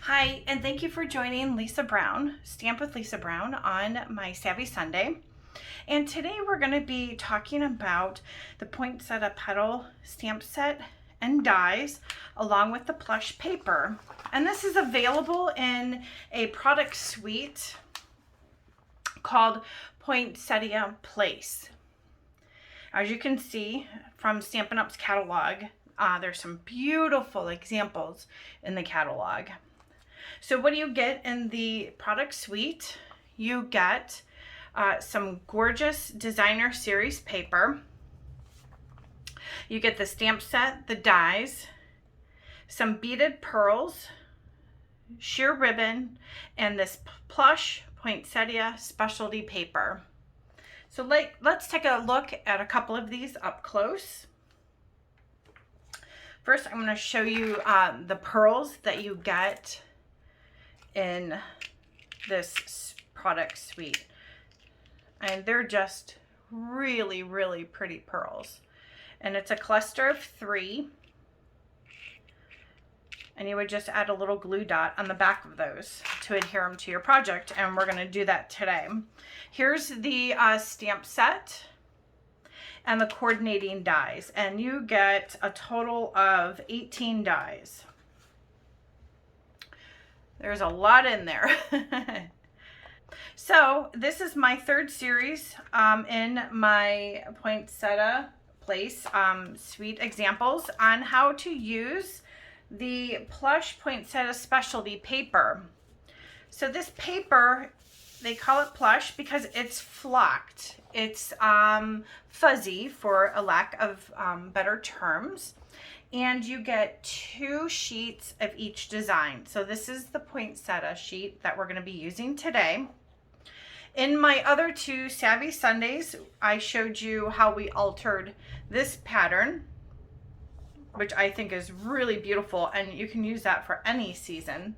Hi, and thank you for joining Lisa Brown, Stamp with Lisa Brown, on my Savi Sunday. And today we're going to be talking about the Poinsettia Petal stamp set and dies, along with the plush paper. And this is available in a product suite called Poinsettia Place. As you can see from Stampin' Up's catalog, there's some beautiful examples in the catalog. So what do you get in the product suite? You get some gorgeous designer series paper. You get the stamp set, the dies, some beaded pearls, sheer ribbon, and this Plush Poinsettia Specialty paper. So let's take a look at a couple of these up close. First, I'm going to show you the pearls that you get in this product suite. And they're just really, really pretty pearls. And it's a cluster of 3. And you would just add a little glue dot on the back of those to adhere them to your project. And we're going to do that today. Here's the stamp set and the coordinating dies. And you get a total of 18 dies. There's a lot in there. So this is my third series in my Poinsettia Place suite examples on how to use the Plush Poinsettia Specialty paper. So this paper, they call it plush because it's flocked. It's fuzzy, for a lack of better terms. And you get 2 sheets of each design. So this is the poinsettia sheet that we're going to be using today. In my other 2 Savi Sundays, I showed you how we altered this pattern, which I think is really beautiful, and you can use that for any season.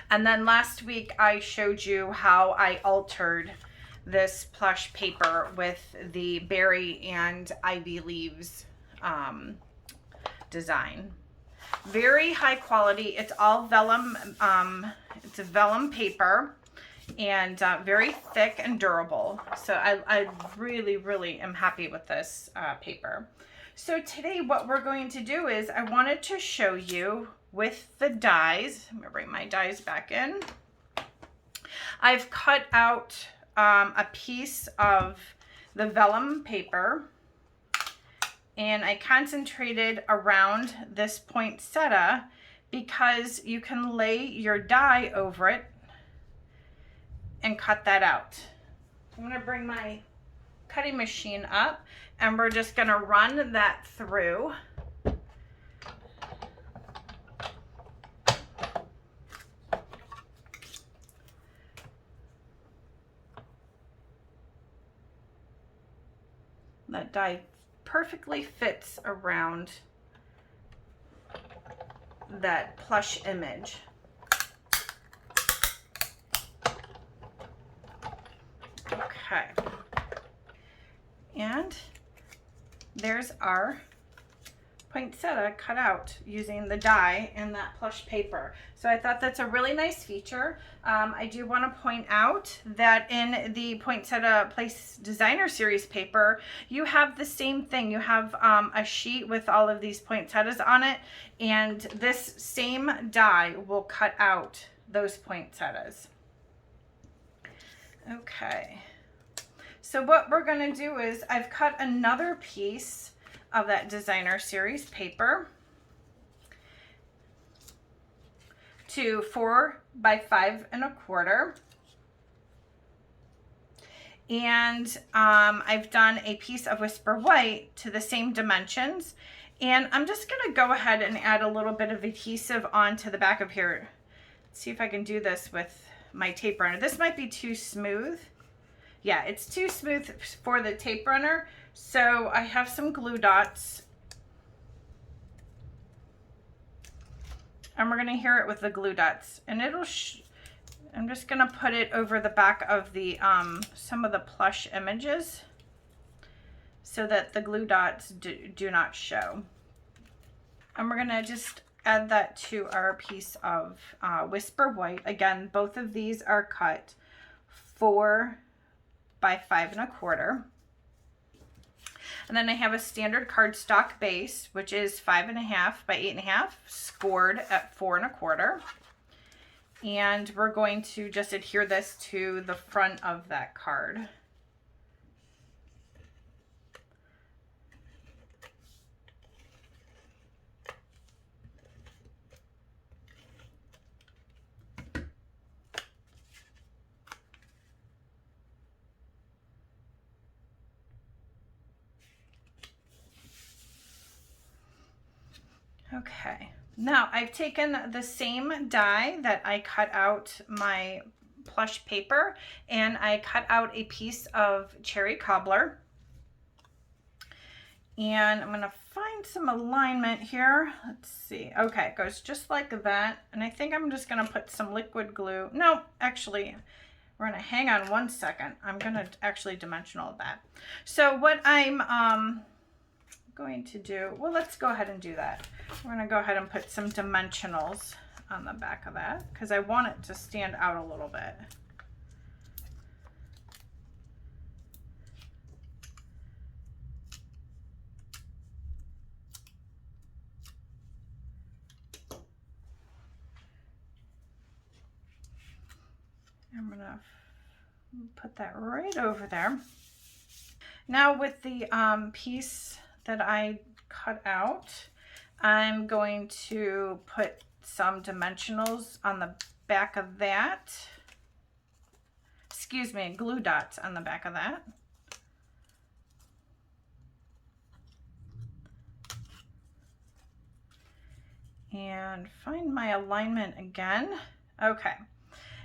And then last week I showed you how I altered this plush paper with the berry and ivy leaves design. Very high quality. It's all vellum. It's a vellum paper, and very thick and durable. So I really, really am happy with this paper. So today what we're going to do is I wanted to show you with the dies. I'm going to bring my dies back in. I've cut out a piece of the vellum paper, and I concentrated around this poinsettia because you can lay your die over it and cut that out. I'm going to bring my cutting machine up, and we're just going to run that through. That die perfectly fits around that plush image. Okay. And there's our poinsettia cut out using the die and that plush paper. So I thought that's a really nice feature. I do want to point out that in the Poinsettia Place Designer Series paper, you have the same thing. You have a sheet with all of these poinsettias on it, and this same die will cut out those poinsettias. Okay. So what we're going to do is I've cut another piece of that designer series paper to 4 by 5 1/4, and I've done a piece of Whisper White to the same dimensions, and I'm just going to go ahead and add a little bit of adhesive onto the back of here. Let's see if I can do this with my tape runner. This might be too smooth. Yeah, it's too smooth for the tape runner, so I have some glue dots. And we're going to adhere it with the glue dots. And it'll, I'm just going to put it over the back of the, some of the plush images so that the glue dots do not show. And we're going to just add that to our piece of Whisper White. Again, both of these are cut 4 by 5 1/4. And then I have a standard cardstock base, which is 5 1/2 by 8 1/2, scored at 4 1/4. And we're going to just adhere this to the front of that card. Okay, now I've taken the same die that I cut out my plush paper, and I cut out a piece of cherry cobbler. And I'm gonna find some alignment here. Let's see. Okay, it goes just like that. And I think I'm just gonna put some liquid glue. No, actually, we're gonna hang on one second. I'm gonna actually dimensional that. So what I'm going to do, well, let's go ahead and do that. We're gonna go ahead and put some dimensionals on the back of that because I want it to stand out a little bit. I'm gonna put that right over there. Now with the piece that I cut out, I'm going to put some dimensionals on the back of that. Excuse me, glue dots on the back of that. And find my alignment again. Okay.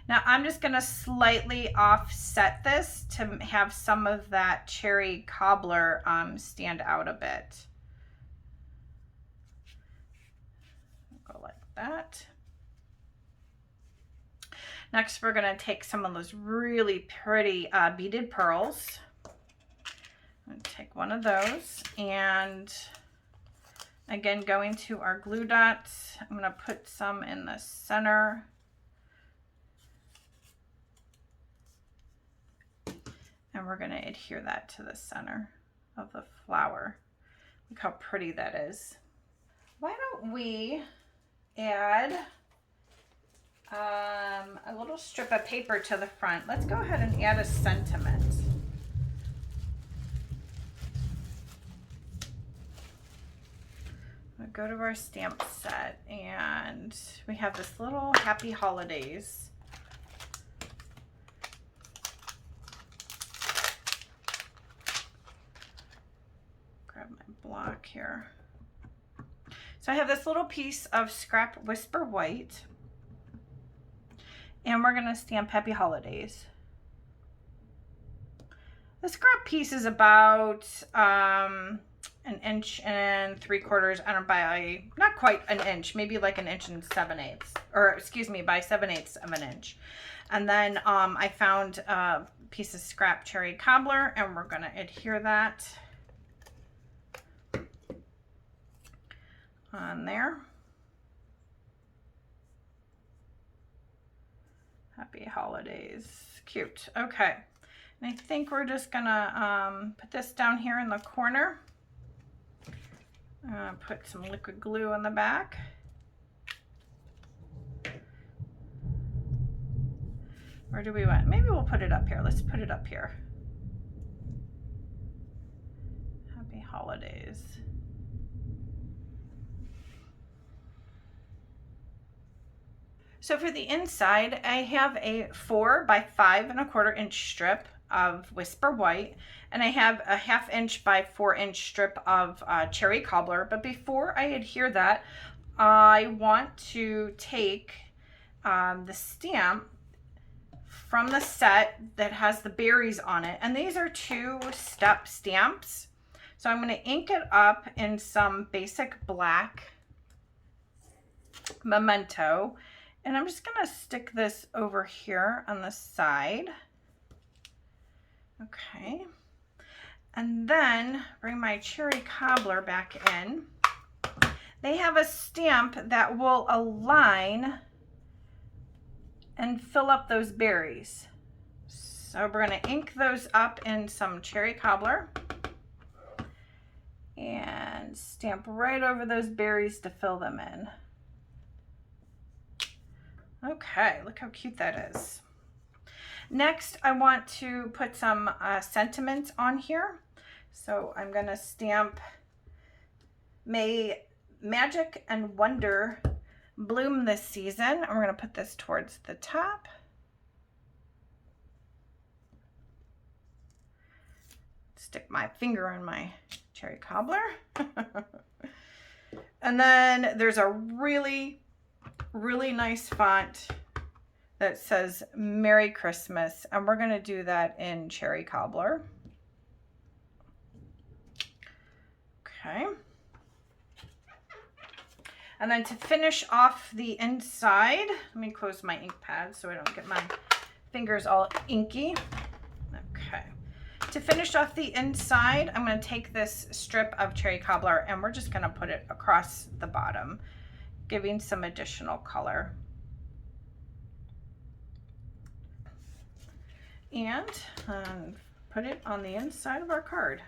Now I'm just going to slightly offset this to have some of that cherry cobbler stand out a bit. Go like that. Next, we're going to take some of those really pretty beaded pearls. I'm going to take one of those, and again, going to our glue dots, I'm going to put some in the center. And we're going to adhere that to the center of the flower. Look how pretty that is. Why don't we add a little strip of paper to the front. Let's go ahead and add a sentiment. We'll go to our stamp set, and we have this little Happy Holidays. Grab my block here. So I have this little piece of scrap Whisper White, and we're gonna stamp Happy Holidays. The scrap piece is about 1 3/4 and by not quite an inch, maybe like 1 7/8, or excuse me, by 7/8 of an inch. And then I found a piece of scrap cherry cobbler, and we're gonna adhere that on there. Happy Holidays. Cute. Okay. And I think we're just gonna put this down here in the corner. Put some liquid glue on the back. Where do we want? Maybe we'll put it up here. Let's put it up here. Happy Holidays. So for the inside, I have a 4 by 5 1/4 inch strip of Whisper White, and I have a 1/2 inch by 4 inch strip of cherry cobbler. But before I adhere that, I want to take the stamp from the set that has the berries on it, and these are 2-step stamps. So I'm going to ink it up in some basic black memento. And I'm just gonna stick this over here on the side. Okay. And then bring my cherry cobbler back in. they have a stamp that will align and fill up those berries. So we're going to ink those up in some cherry cobbler and stamp right over those berries to fill them in. Okay, look how cute that is. Next, I want to put some sentiments on here. So I'm going to stamp "May Magic and Wonder Bloom This Season." And we're going to put this towards the top. Stick my finger on my cherry cobbler. And then there's a really nice font that says "Merry Christmas," and we're going to do that in cherry cobbler. Okay. And then to finish off the inside, let me close my ink pad so I don't get my fingers all inky. Okay. To finish off the inside, I'm going to take this strip of cherry cobbler and we're just going to put it across the bottom, giving some additional color. And put it on the inside of our card.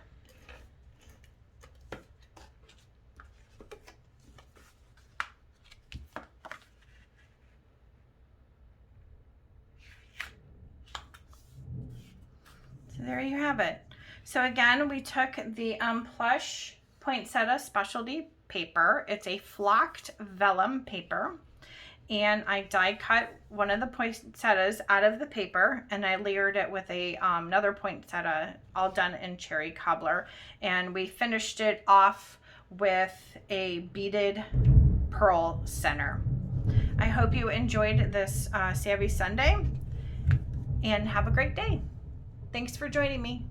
So there you have it. So again, we took the Plush Poinsettia Specialty paper. It's a flocked vellum paper. And I die cut one of the poinsettias out of the paper and I layered it with another poinsettia, all done in cherry cobbler. And we finished it off with a beaded pearl center. I hope you enjoyed this Savi Sunday and have a great day. Thanks for joining me.